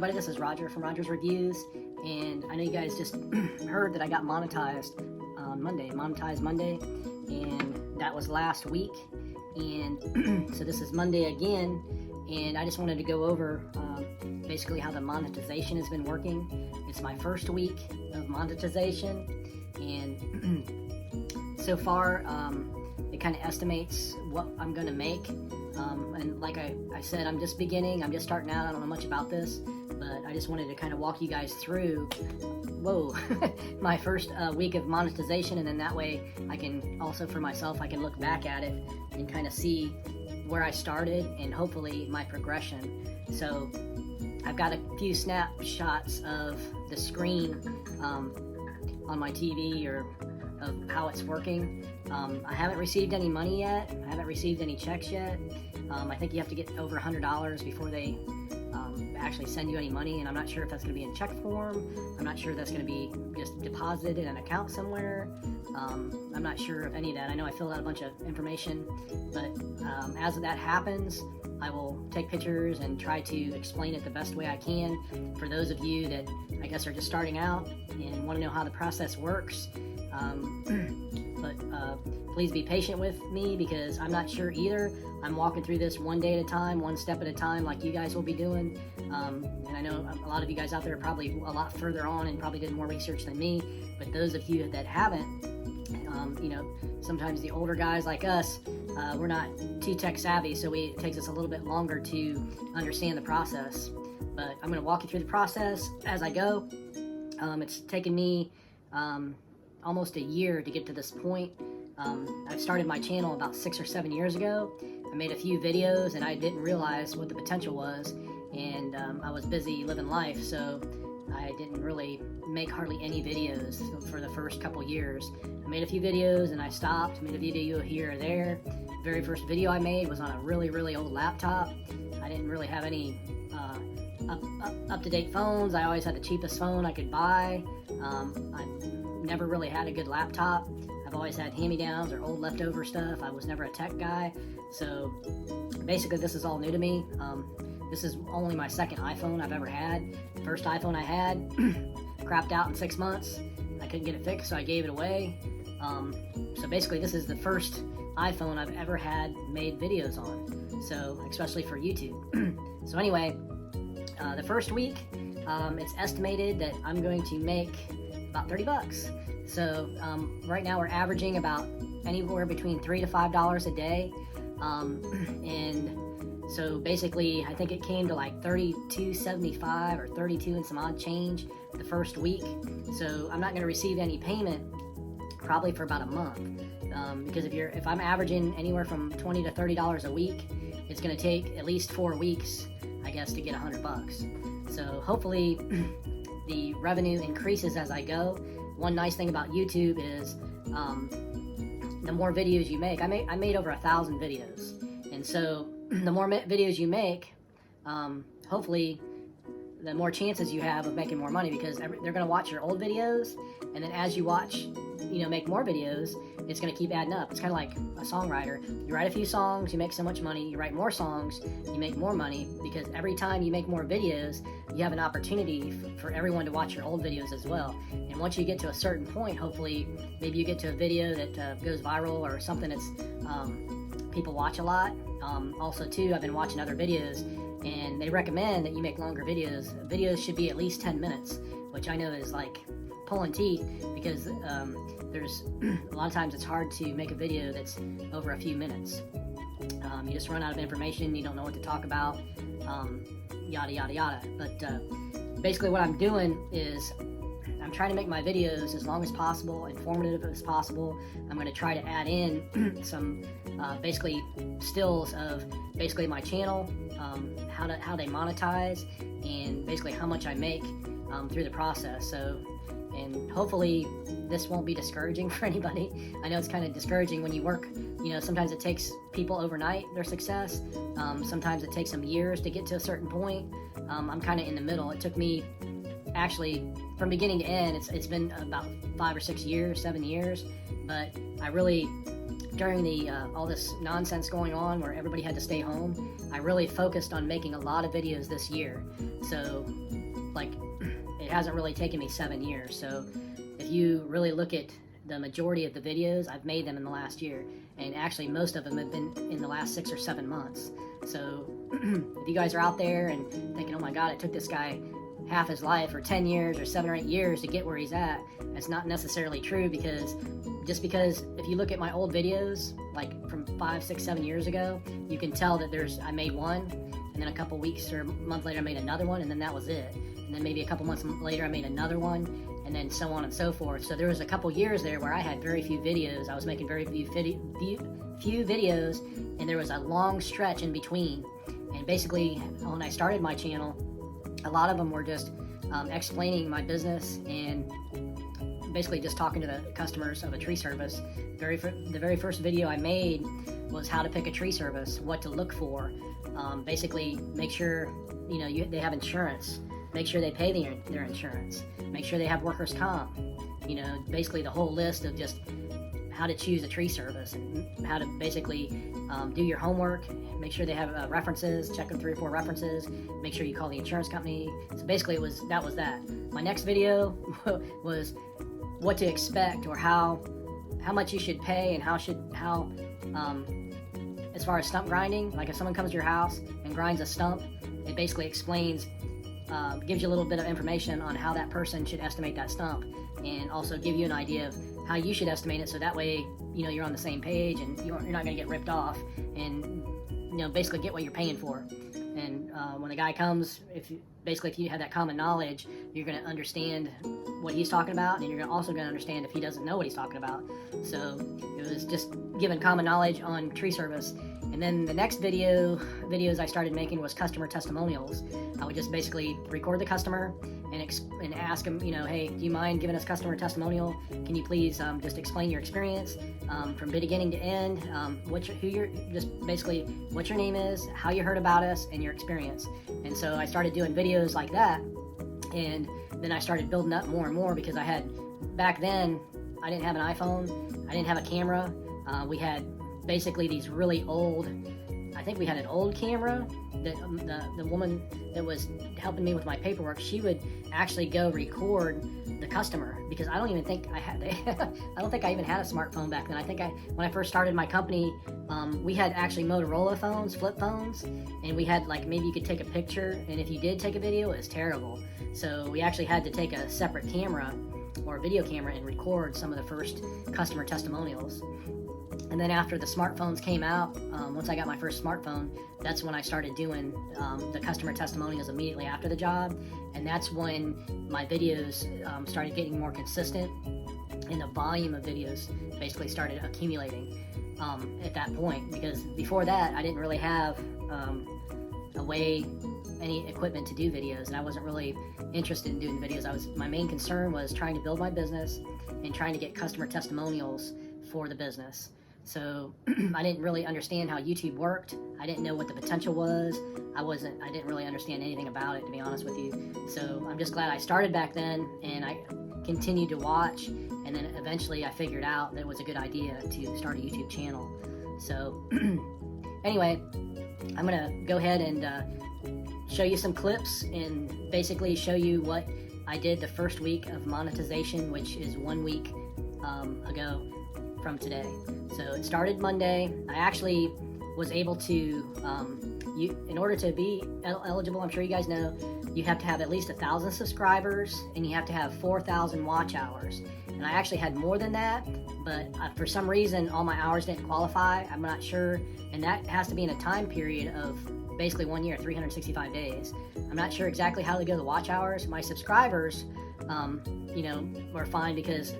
everybody, this is Roger from Roger's Reviews, and I know you guys just heard that I got monetized on Monday, monetized Monday, and that was last week, and so this is Monday again, and I just wanted to go over basically how the monetization has been working. It's my first week of monetization, and so far it kind of estimates what I'm going to make. And like I said, I'm just beginning, I'm just starting out, I don't know much about this, but I just wanted to kind of walk you guys through, my first week of monetization, and then that way I can also, for myself, I can look back at it and kind of see where I started and hopefully my progression. So I've got a few snapshots of the screen on my TV, or of how it's working. I haven't received any money yet. I haven't received any checks yet. I think you have to get over $100 before they actually send you any money, and I'm not sure if that's going to be in check form. I'm not sure if that's going to be just deposited in an account somewhere. I'm not sure of any of that. I know I filled out a bunch of information, but as that happens, I will take pictures and try to explain it the best way I can for those of you that I guess are just starting out and want to know how the process works. But please be patient with me, because I'm not sure either. I'm walking through this one day at a time, one step at a time, like you guys will be doing. And I know a lot of you guys out there are probably a lot further on and probably did more research than me. But those of you that haven't, you know, sometimes the older guys like us, we're not too tech savvy, so it takes us a little bit longer to understand the process. But I'm going to walk you through the process as I go. It's taken me almost a year to get to this point. I started my channel about 6 or 7 years ago. I made a few videos and I didn't realize what the potential was, and I was busy living life, so I didn't really make hardly any videos for the first couple years. I made a few videos and I stopped, made a video here or there. The very first video I made was on a really old laptop. I didn't really have any up-to-date phones. I always had the cheapest phone I could buy. I never really had a good laptop. I've always had hand-me-downs or old leftover stuff. I was never a tech guy. So basically this is all new to me. This is only my second iPhone I've ever had. The first iPhone I had crapped out in 6 months. I couldn't get it fixed, so I gave it away. So basically this is the first iPhone I've ever had made videos on. So especially for YouTube. So anyway, the first week, it's estimated that I'm going to make about 30 bucks. So right now we're averaging about anywhere between $3 to $5 a day. And so basically I think it came to like $32.75 or 32 and some odd change the first week. So I'm not going to receive any payment probably for about a month. Because if I'm averaging anywhere from $20 to $30 a week, it's going to take at least 4 weeks, I guess, to get 100 bucks. So hopefully the revenue increases as I go. One nice thing about YouTube is the more videos you make. I made over 1,000 videos, and so the more videos you make, hopefully the more chances you have of making more money, because they're going to watch your old videos, and then as you watch, make more videos, it's going to keep adding up. It's kind of like a songwriter. You write a few songs, you make so much money. You write more songs, you make more money, because every time you make more videos, you have an opportunity for everyone to watch your old videos as well. And once you get to a certain point, hopefully, maybe you get to a video that goes viral, or something that's people watch a lot. Also, too, I've been watching other videos, and they recommend that you make longer videos. Videos should be at least 10 minutes, which I know is like pulling teeth, because there's a lot of times it's hard to make a video that's over a few minutes. You just run out of information, you don't know what to talk about, yada yada yada. But basically what I'm doing is I'm trying to make my videos as long as possible, informative as possible. I'm going to try to add in some basically stills of basically my channel, how they monetize, and basically how much I make through the process. So, and hopefully this won't be discouraging for anybody. I know it's kind of discouraging when you work, sometimes it takes people overnight, their success. Sometimes it takes them years to get to a certain point. I'm kind of in the middle. It took me, actually, from beginning to end, it's been about 5 or 6 years, 7 years, but I really during the all this nonsense going on where everybody had to stay home, I really focused on making a lot of videos this year. So like, it hasn't really taken me 7 years. So if you really look at the majority of the videos, I've made them in the last year, and actually most of them have been in the last 6 or 7 months. So if you guys are out there and thinking, oh my god, it took this guy half his life or 10 years or 7 or 8 years to get where he's at, that's not necessarily true. Because just because if you look at my old videos, like from 5, 6, 7 years ago, you can tell that I made one, and then a couple weeks or a month later I made another one, and then that was it. And then maybe a couple months later I made another one, and then so on and so forth. So there was a couple years there where I had very few videos. I was making very few videos, and there was a long stretch in between. And basically, when I started my channel, a lot of them were just explaining my business and basically just talking to the customers of a tree service. The very first video I made was how to pick a tree service, what to look for, basically make sure they have insurance, make sure they pay their insurance, make sure they have workers' comp, basically the whole list of just how to choose a tree service and how to basically do your homework, make sure they have references, check them 3 or 4 references, make sure you call the insurance company. So basically that was that. My next video was what to expect, or how much you should pay, and how as far as stump grinding, like if someone comes to your house and grinds a stump, it basically explains, gives you a little bit of information on how that person should estimate that stump, and also give you an idea of how you should estimate it, so that way you're on the same page and you're not going to get ripped off, and basically get what you're paying for. And when a guy comes, if you have that common knowledge, you're going to understand what he's talking about, and you're also going to understand if he doesn't know what he's talking about. So it was just giving common knowledge on tree service. And then the next videos I started making was customer testimonials. I would just basically record the customer and ask them, hey, do you mind giving us customer testimonial? Can you please just explain your experience from beginning to end? What your name is, how you heard about us, and your experience. And so I started doing videos like that, and then I started building up more and more, because back then I didn't have an iPhone, I didn't have a camera. We had basically these really old, I think we had an old camera that the woman that was helping me with my paperwork, she would actually go record the customer, because I don't even think I had I don't think I even had a smartphone back then. I think when I first started my company, we had actually Motorola phones, flip phones, and we had maybe you could take a picture, and if you did take a video, it was terrible. So we actually had to take a separate camera or a video camera and record some of the first customer testimonials. And then after the smartphones came out, once I got my first smartphone, that's when I started doing the customer testimonials immediately after the job. And that's when my videos started getting more consistent, and the volume of videos basically started accumulating at that point. Because before that, I didn't really have any equipment to do videos, and I wasn't really interested in doing videos. My main concern was trying to build my business and trying to get customer testimonials for the business. So I didn't really understand how YouTube worked. I didn't know what the potential was. I didn't really understand anything about it, to be honest with you. So I'm just glad I started back then, and I continued to watch, and then eventually I figured out that it was a good idea to start a YouTube channel. So anyway, I'm gonna go ahead and show you some clips and basically show you what I did the first week of monetization, which is 1 week ago from today. So it started Monday. I actually was able to, in order to be eligible, I'm sure you guys know, you have to have at least 1,000 subscribers, and you have to have 4,000 watch hours. And I actually had more than that, but for some reason all my hours didn't qualify. I'm not sure, and that has to be in a time period of basically 1 year, 365 days. I'm not sure exactly how to go to the watch hours. My subscribers, were fine, because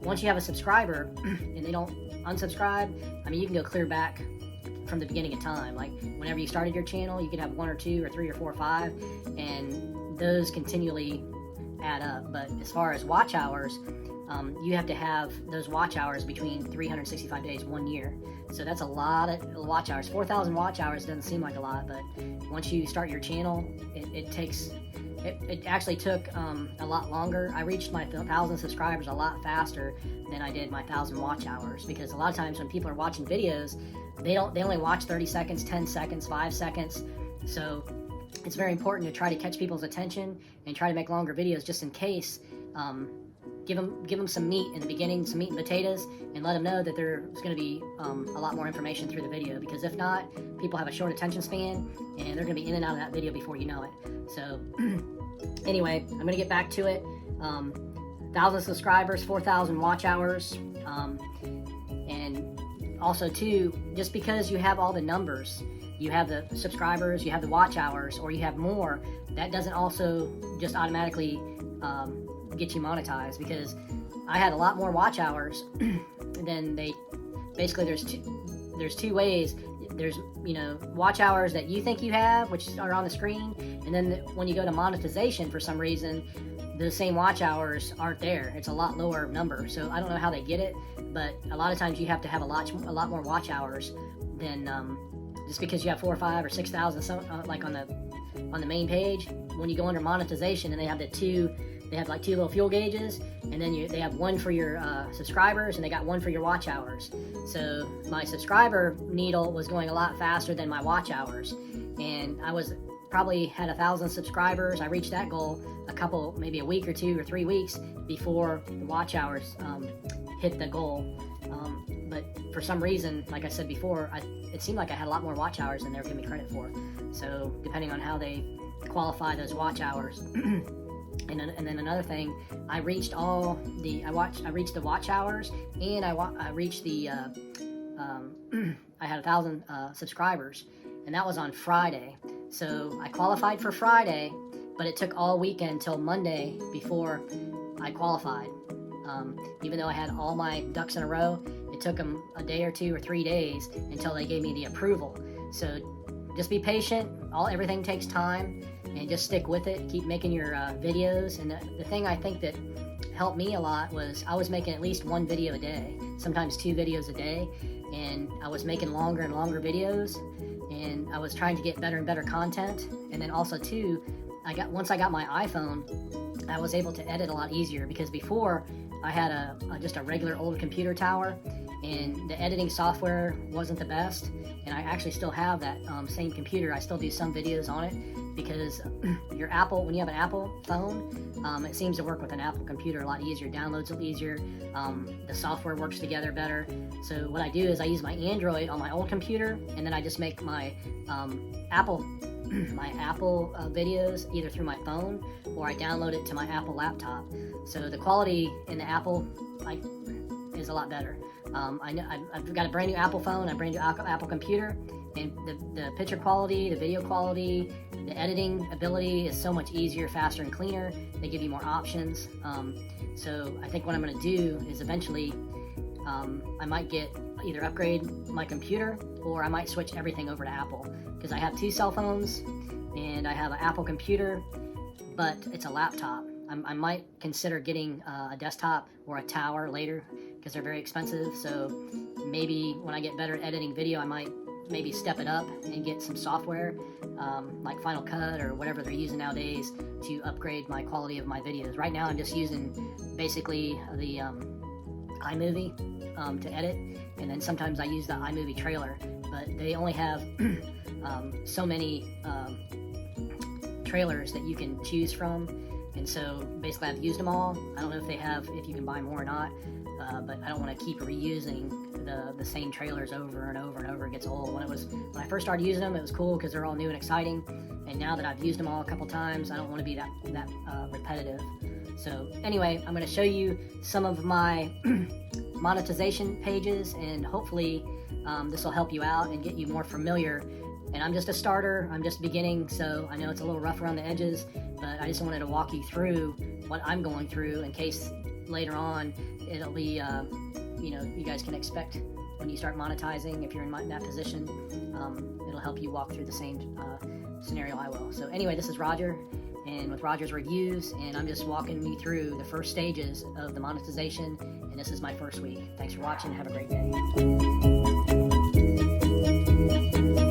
once you have a subscriber and they don't unsubscribe, I mean, you can go clear back from the beginning of time. Like whenever you started your channel, you could have 1 or 2 or 3 or 4 or 5, and those continually add up. But as far as watch hours, you have to have those watch hours between 365 days, 1 year. So that's a lot of watch hours. 4,000 watch hours doesn't seem like a lot, but once you start your channel, it takes it actually took a lot longer. I reached my 1,000 subscribers a lot faster than I did my 1,000 watch hours, because a lot of times when people are watching videos, they only watch 30 seconds, 10 seconds, 5 seconds. So it's very important to try to catch people's attention and try to make longer videos, just in case. Give them some meat in the beginning, some meat and potatoes, and let them know that there's going to be a lot more information through the video, because if not, people have a short attention span and they're going to be in and out of that video before you know it. So anyway, I'm going to get back to it. 1,000 subscribers, 4,000 watch hours, and also too, just because you have all the numbers, you have the subscribers, you have the watch hours, or you have more, that doesn't also just automatically get you monetized, because I had a lot more watch hours than they. Basically, there's two ways. There's, you know, watch hours that you think you have, which are on the screen, and then when you go to monetization, for some reason, the same watch hours aren't there. It's a lot lower number. So I don't know how they get it, but a lot of times you have to have a lot more watch hours than just because you have 4,000 or 5,000 or 6,000, like on the main page. When you go under monetization, and they have they have like two little fuel gauges, and then they have one for your subscribers, and they got one for your watch hours. So my subscriber needle was going a lot faster than my watch hours, and I was probably had 1,000 subscribers. I reached that goal maybe a week or 2 or 3 weeks before the watch hours hit the goal. But for some reason, like I said before, it seemed like I had a lot more watch hours than they were giving me credit for. So depending on how they qualify those watch hours. And then another thing, I reached I reached the watch hours, and I reached the I had 1,000 subscribers, and that was on Friday. So I qualified for Friday, but it took all weekend till Monday before I qualified. Even though I had all my ducks in a row, it took them a day or 2 or 3 days until they gave me the approval. So just be patient. Everything takes time, and just stick with it. Keep making your videos. And the thing I think that helped me a lot was I was making at least 1 video a day, sometimes 2 videos a day, and I was making longer and longer videos, and I was trying to get better and better content. And then also too, once I got my iPhone, I was able to edit a lot easier, because before I had just a regular old computer tower, and the editing software wasn't the best. And I actually still have that same computer. I still do some videos on it, because when you have an Apple phone, it seems to work with an Apple computer a lot easier. Downloads are easier. The software works together better. So what I do is I use my Android on my old computer, and then I just make my Apple videos either through my phone, or I download it to my Apple laptop. So the quality in the Apple is a lot better. I've got a brand new Apple phone, a brand new Apple computer, and the picture quality, the video quality, the editing ability is so much easier, faster, and cleaner. They give you more options. So I think what I'm going to do is eventually I might either upgrade my computer, or I might switch everything over to Apple, because I have 2 cell phones and I have an Apple computer, but it's a laptop. I might consider getting a desktop or a tower later, because they're very expensive. So maybe when I get better at editing video, I might maybe step it up and get some software like Final Cut or whatever they're using nowadays to upgrade my quality of my videos. Right now I'm just using basically the iMovie to edit, and then sometimes I use the iMovie trailer, but they only have so many trailers that you can choose from. And so basically I've used them all. I don't know if you can buy more or not, but I don't want to keep reusing the same trailers over and over and over. It gets old. When I first started using them, it was cool because they're all new and exciting. And now that I've used them all a couple times, I don't want to be that repetitive. So anyway, I'm going to show you some of my monetization pages, and hopefully this will help you out and get you more familiar. And I'm just a starter, I'm just beginning, so I know it's a little rough around the edges, but I just wanted to walk you through what I'm going through in case later on it'll be, you guys can expect when you start monetizing, if you're in that position, it'll help you walk through the same scenario I will. So anyway, this is Roger, and with Roger's Reviews, and I'm just walking you through the first stages of the monetization, and this is my first week. Thanks for watching, have a great day.